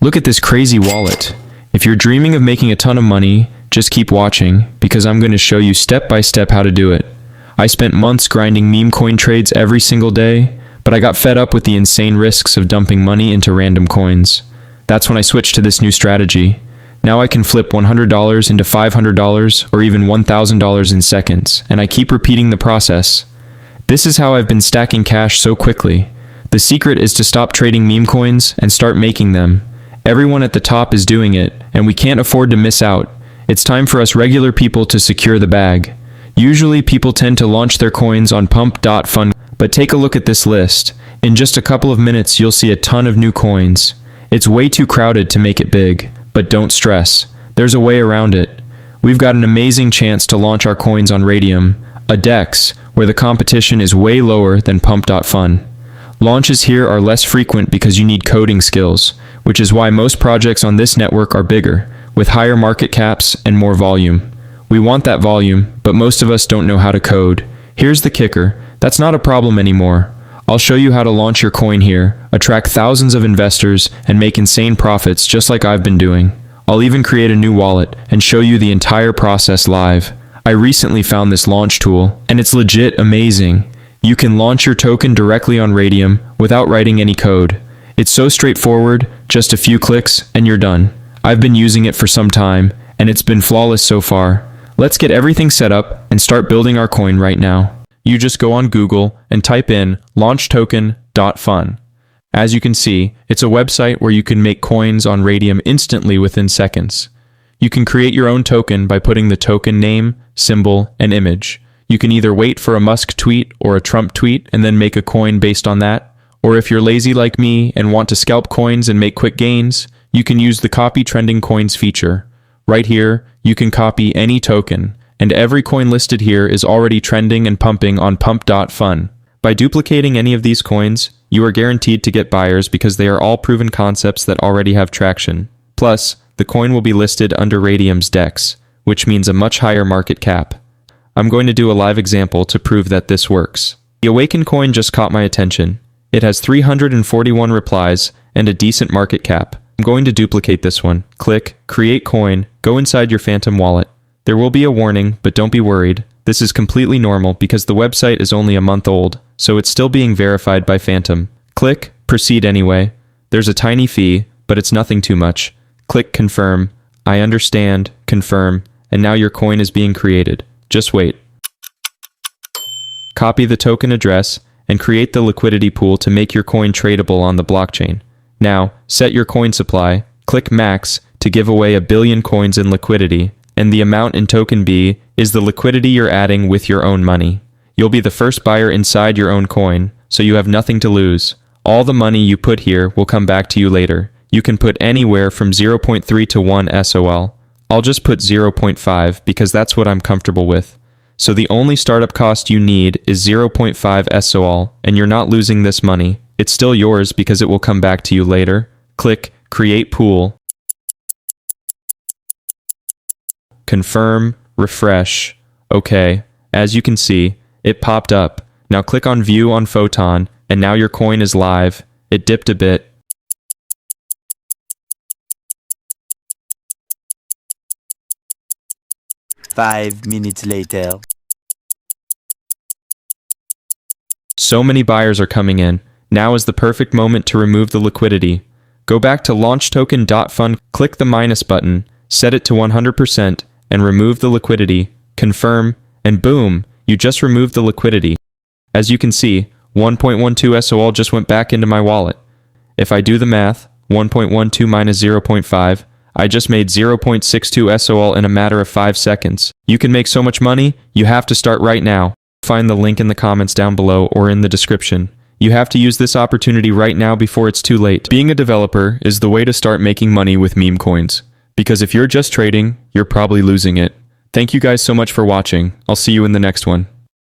Look at this crazy wallet. If you're dreaming of making a ton of money, just keep watching, because I'm going to show you step by step how to do it. I spent months grinding Memecoin trades every single day, but I got fed up with the insane risks of dumping money into random coins. That's when I switched to this new strategy. Now I can flip $100 into $500 or even $1,000 in seconds, and I keep repeating the process. This is how I've been stacking cash so quickly. The secret is to stop trading meme coins and start making them. Everyone at the top is doing it, and we can't afford to miss out. It's time for us regular people to secure the bag. Usually people tend to launch their coins on Pump.Fun, but take a look at this list. In just a couple of minutes you'll see a ton of new coins. It's way too crowded to make it big. But don't stress, there's a way around it. We've got an amazing chance to launch our coins on Raydium, a DEX, where the competition is way lower than Pump.Fun. Launches here are less frequent because you need coding skills, which is why most projects on this network are bigger, with higher market caps and more volume. We want that volume, but most of us don't know how to code. Here's the kicker, that's not a problem anymore. I'll show you how to launch your coin here, attract thousands of investors, and make insane profits just like I've been doing. I'll even create a new wallet and show you the entire process live. I recently found this launch tool, and it's legit amazing. You can launch your token directly on Raydium without writing any code. It's so straightforward, just a few clicks, and you're done. I've been using it for some time, and it's been flawless so far. Let's get everything set up and start building our coin right now. You just go on Google and type in launchtoken.fun. As you can see, it's a website where you can make coins on Raydium instantly within seconds. You can create your own token by putting the token name, symbol, and image. You can either wait for a Musk tweet or a Trump tweet and then make a coin based on that, or if you're lazy like me and want to scalp coins and make quick gains, you can use the Copy Trending Coins feature. Right here, you can copy any token, and every coin listed here is already trending and pumping on Pump.Fun. By duplicating any of these coins, you are guaranteed to get buyers because they are all proven concepts that already have traction. Plus, the coin will be listed under Raydium's DEX, which means a much higher market cap. I'm going to do a live example to prove that this works. The Awaken coin just caught my attention. It has 341 replies and a decent market cap. I'm going to duplicate this one. Click Create Coin, go inside your Phantom wallet. There will be a warning, but don't be worried. This is completely normal because the website is only a month old, so it's still being verified by Phantom. Click Proceed anyway. There's a tiny fee, but it's nothing too much. Click Confirm. I understand. Confirm. And now your coin is being created. Just wait. Copy the token address and create the liquidity pool to make your coin tradable on the blockchain. Now, set your coin supply. Click Max to give away 1 billion coins in liquidity. And the amount in token B is the liquidity you're adding with your own money. You'll be the first buyer inside your own coin, so you have nothing to lose. All the money you put here will come back to you later. You can put anywhere from 0.3 to 1 SOL. I'll just put 0.5 because that's what I'm comfortable with. So the only startup cost you need is 0.5 SOL, and you're not losing this money. It's still yours because it will come back to you later. Click Create Pool. Confirm, refresh. Okay, as you can see, it popped up. Now click on View on Photon, and now your coin is live. It dipped a bit. Five minutes later. So many buyers are coming in. Now is the perfect moment to remove the liquidity. Go back to launchtoken.fun, click the minus button, set it to 100%, and remove the liquidity, confirm, and boom, you just removed the liquidity. As you can see, 1.12 SOL just went back into my wallet. If I do the math, 1.12 minus 0.5, I just made 0.62 SOL in a matter of 5 seconds. You can make so much money, you have to start right now. Find the link in the comments down below or in the description. You have to use this opportunity right now before it's too late. Being a developer is the way to start making money with meme coins. Because if you're just trading, you're probably losing it. Thank you guys so much for watching. I'll see you in the next one.